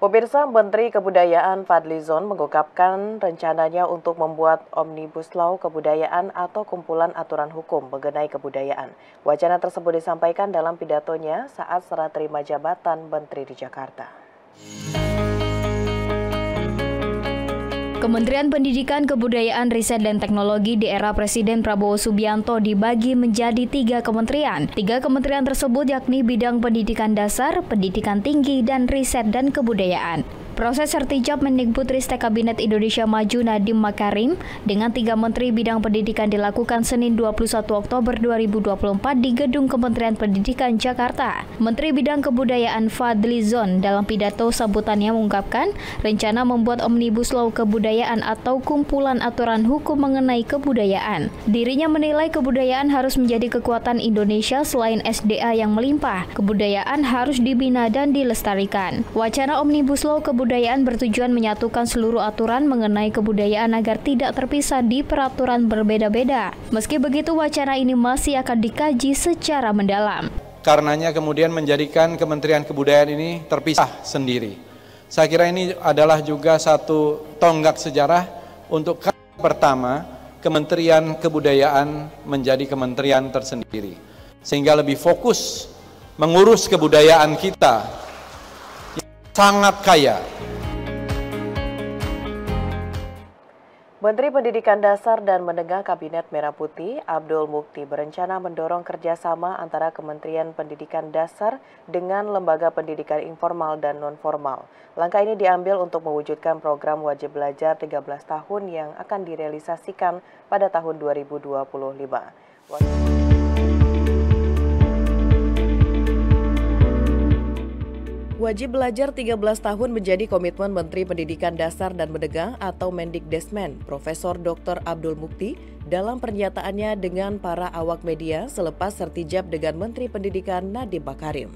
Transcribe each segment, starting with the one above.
Pemirsa, Menteri Kebudayaan Fadlizon mengungkapkan rencananya untuk membuat Omnibus Law Kebudayaan atau kumpulan aturan hukum mengenai kebudayaan. Wacana tersebut disampaikan dalam pidatonya saat serah terima jabatan Menteri di Jakarta. Kementerian Pendidikan, Kebudayaan, Riset, dan Teknologi di era Presiden Prabowo Subianto dibagi menjadi 3 kementerian. 3 kementerian tersebut yakni bidang pendidikan dasar, pendidikan tinggi, dan riset dan kebudayaan. Proses sertijab Mendikbudristek Kabinet Indonesia Maju Nadiem Makarim dengan 3 Menteri Bidang Pendidikan dilakukan Senin 21 Oktober 2024 di Gedung Kementerian Pendidikan Jakarta. Menteri Bidang Kebudayaan Fadlizon dalam pidato sambutannya mengungkapkan rencana membuat Omnibus Law Kebudayaan atau kumpulan aturan hukum mengenai kebudayaan. Dirinya menilai kebudayaan harus menjadi kekuatan Indonesia selain SDA yang melimpah. Kebudayaan harus dibina dan dilestarikan. Wacana Omnibus Law Kebudayaan bertujuan menyatukan seluruh aturan mengenai kebudayaan agar tidak terpisah di peraturan berbeda-beda. Meski begitu, wacana ini masih akan dikaji secara mendalam. Karenanya kemudian menjadikan Kementerian Kebudayaan ini terpisah sendiri. Saya kira ini adalah juga satu tonggak sejarah untuk kali pertama Kementerian Kebudayaan menjadi kementerian tersendiri. Sehingga lebih fokus mengurus kebudayaan kita yang sangat kaya. Menteri Pendidikan Dasar dan Menengah Kabinet Merah Putih, Abdul Mukti, berencana mendorong kerjasama antara Kementerian Pendidikan Dasar dengan lembaga pendidikan informal dan non-formal. Langkah ini diambil untuk mewujudkan program wajib belajar 13 tahun yang akan direalisasikan pada tahun 2025. Wajib belajar 13 tahun menjadi komitmen Menteri Pendidikan Dasar dan Menengah atau Mendikdesmen, Profesor Dr. Abdul Mukti, dalam pernyataannya dengan para awak media selepas sertijab dengan Menteri Pendidikan Nadiem Makarim.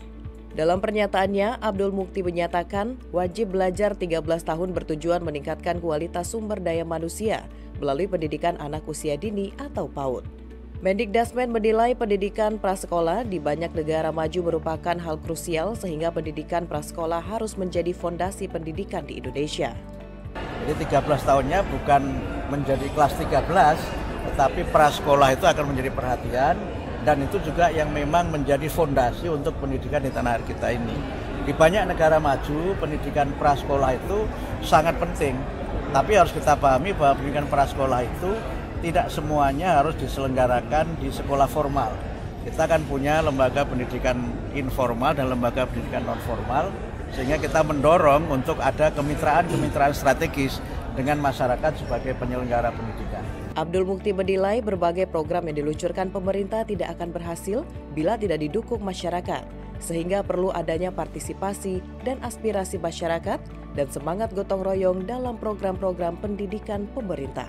Dalam pernyataannya, Abdul Mukti menyatakan wajib belajar 13 tahun bertujuan meningkatkan kualitas sumber daya manusia melalui pendidikan anak usia dini atau PAUD. Mendikdesmen menilai pendidikan prasekolah di banyak negara maju merupakan hal krusial sehingga pendidikan prasekolah harus menjadi fondasi pendidikan di Indonesia. Jadi 13 tahunnya bukan menjadi kelas 13, tetapi prasekolah itu akan menjadi perhatian dan itu juga yang memang menjadi fondasi untuk pendidikan di tanah air kita ini. Di banyak negara maju, pendidikan prasekolah itu sangat penting, tapi harus kita pahami bahwa pendidikan prasekolah itu tidak semuanya harus diselenggarakan di sekolah formal. Kita kan punya lembaga pendidikan informal dan lembaga pendidikan non-formal, sehingga kita mendorong untuk ada kemitraan-kemitraan strategis dengan masyarakat sebagai penyelenggara pendidikan. Abdul Mukti menilai berbagai program yang diluncurkan pemerintah tidak akan berhasil bila tidak didukung masyarakat, sehingga perlu adanya partisipasi dan aspirasi masyarakat dan semangat gotong royong dalam program-program pendidikan pemerintah.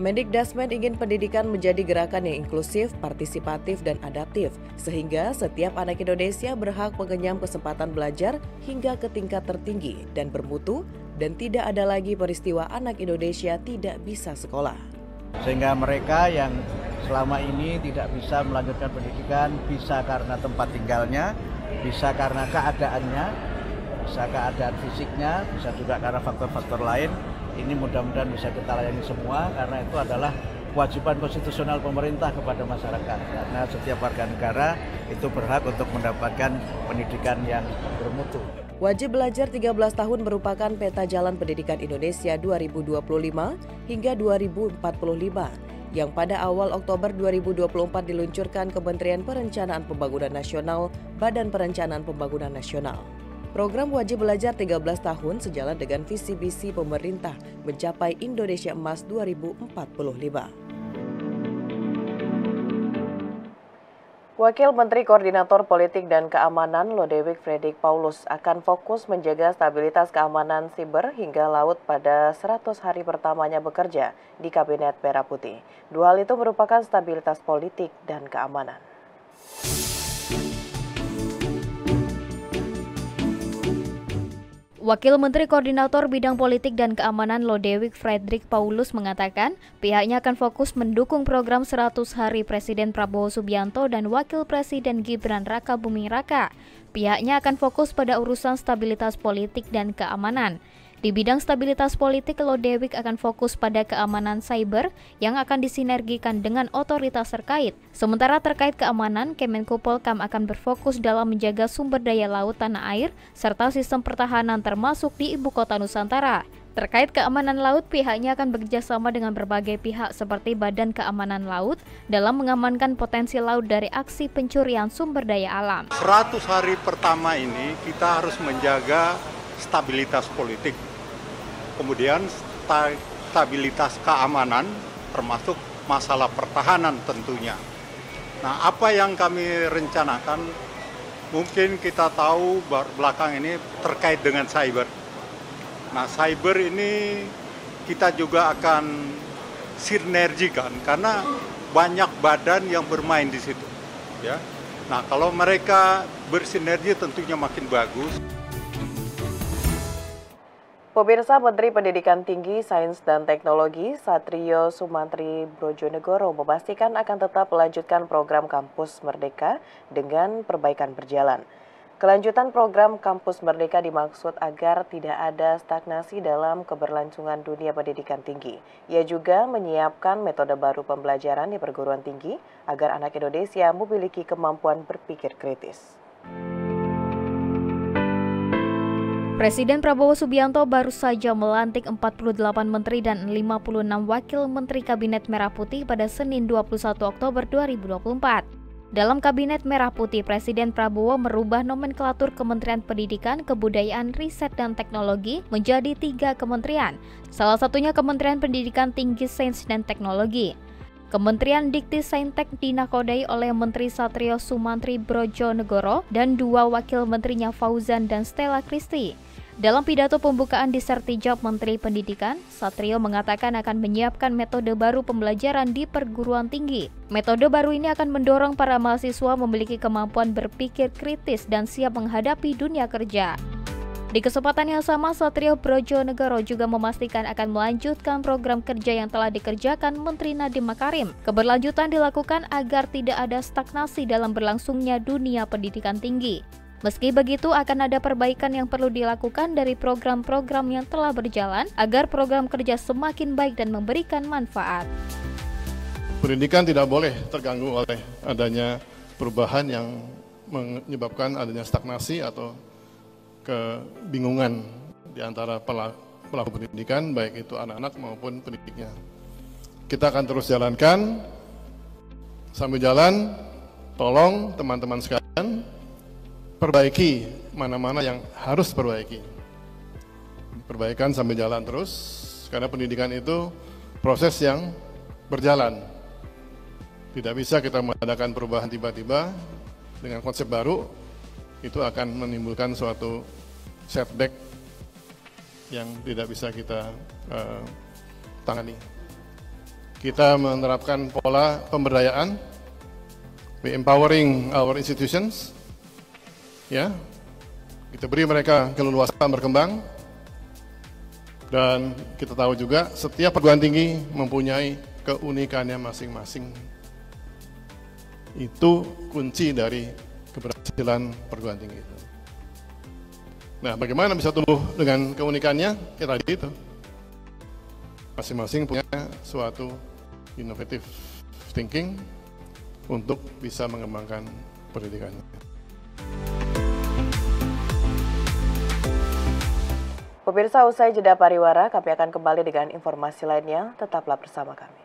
Mendikdesmen ingin pendidikan menjadi gerakan yang inklusif, partisipatif, dan adaptif, sehingga setiap anak Indonesia berhak mengenyam kesempatan belajar hingga ke tingkat tertinggi dan bermutu, dan tidak ada lagi peristiwa anak Indonesia tidak bisa sekolah. Sehingga mereka yang selama ini tidak bisa melanjutkan pendidikan, bisa karena tempat tinggalnya, bisa karena keadaannya, bisa keadaan fisiknya, bisa juga karena faktor-faktor lain. Ini mudah-mudahan bisa kita layani semua karena itu adalah kewajiban konstitusional pemerintah kepada masyarakat. Karena setiap warga negara itu berhak untuk mendapatkan pendidikan yang bermutu. Wajib belajar 13 tahun merupakan peta jalan pendidikan Indonesia 2025 hingga 2045 yang pada awal Oktober 2024 diluncurkan Kementerian Perencanaan Pembangunan Nasional, Badan Perencanaan Pembangunan Nasional. Program wajib belajar 13 tahun sejalan dengan visi misi pemerintah mencapai Indonesia Emas 2045. Wakil Menteri Koordinator Politik dan Keamanan Lodewijk Fredrik Paulus akan fokus menjaga stabilitas keamanan siber hingga laut pada 100 hari pertamanya bekerja di Kabinet Merah Putih. Dua hal itu merupakan stabilitas politik dan keamanan. Wakil Menteri Koordinator Bidang Politik dan Keamanan Lodewijk Fredrik Paulus mengatakan pihaknya akan fokus mendukung program 100 hari Presiden Prabowo Subianto dan Wakil Presiden Gibran Raka Buming Raka. Pihaknya akan fokus pada urusan stabilitas politik dan keamanan. Di bidang stabilitas politik, Lodewijk akan fokus pada keamanan cyber yang akan disinergikan dengan otoritas terkait. Sementara terkait keamanan, Kemenko Polkam akan berfokus dalam menjaga sumber daya laut tanah air serta sistem pertahanan termasuk di Ibu Kota Nusantara. Terkait keamanan laut, pihaknya akan bekerjasama dengan berbagai pihak seperti Badan Keamanan Laut dalam mengamankan potensi laut dari aksi pencurian sumber daya alam. 100 hari pertama ini kita harus menjaga stabilitas politik. Kemudian stabilitas keamanan termasuk masalah pertahanan tentunya. Nah, apa yang kami rencanakan mungkin kita tahu belakang ini terkait dengan cyber. Nah, cyber ini kita juga akan sinergikan karena banyak badan yang bermain di situ, ya. Nah, kalau mereka bersinergi tentunya makin bagus. Pemirsa, Menteri Pendidikan Tinggi, Sains dan Teknologi Satrio Sumantri Brojonegoro memastikan akan tetap melanjutkan program Kampus Merdeka dengan perbaikan berjalan. Kelanjutan program Kampus Merdeka dimaksud agar tidak ada stagnasi dalam keberlangsungan dunia pendidikan tinggi. Ia juga menyiapkan metode baru pembelajaran di perguruan tinggi agar anak Indonesia memiliki kemampuan berpikir kritis. Presiden Prabowo Subianto baru saja melantik 48 menteri dan 56 wakil menteri Kabinet Merah Putih pada Senin 21 Oktober 2024. Dalam Kabinet Merah Putih, Presiden Prabowo merubah nomenklatur Kementerian Pendidikan, Kebudayaan, Riset, dan Teknologi menjadi 3 kementerian, salah satunya Kementerian Pendidikan Tinggi, Sains, dan Teknologi. Kementerian Dikti Saintek dinakodai oleh Menteri Satrio Sumantri Brojonegoro dan 2 wakil menterinya Fauzan dan Stella Christy. Dalam pidato pembukaan di Sertijab Menteri Pendidikan, Satrio mengatakan akan menyiapkan metode baru pembelajaran di perguruan tinggi. Metode baru ini akan mendorong para mahasiswa memiliki kemampuan berpikir kritis dan siap menghadapi dunia kerja. Di kesempatan yang sama, Satrio Brojonegoro juga memastikan akan melanjutkan program kerja yang telah dikerjakan Menteri Nadiem Makarim. Keberlanjutan dilakukan agar tidak ada stagnasi dalam berlangsungnya dunia pendidikan tinggi. Meski begitu, akan ada perbaikan yang perlu dilakukan dari program-program yang telah berjalan agar program kerja semakin baik dan memberikan manfaat. Pendidikan tidak boleh terganggu oleh adanya perubahan yang menyebabkan adanya stagnasi atau kebingungan di antara pelaku pendidikan, baik itu anak-anak maupun pendidiknya. Kita akan terus jalankan, sambil jalan, tolong teman-teman sekalian, perbaiki mana-mana yang harus perbaiki. Perbaikan sambil jalan terus, karena pendidikan itu proses yang berjalan. Tidak bisa kita mengadakan perubahan tiba-tiba dengan konsep baru, itu akan menimbulkan suatu setback yang tidak bisa kita tangani. Kita menerapkan pola pemberdayaan, we empowering our institutions, ya, kita beri mereka keleluasaan berkembang, dan kita tahu juga setiap perguruan tinggi mempunyai keunikannya masing-masing. Itu kunci dari keberhasilan perguruan tinggi itu. Nah, bagaimana bisa tumbuh dengan keunikannya? Ya tadi itu, masing-masing punya suatu innovative thinking untuk bisa mengembangkan pendidikannya. Pemirsa, usai jeda pariwara, kami akan kembali dengan informasi lainnya. Tetaplah bersama kami.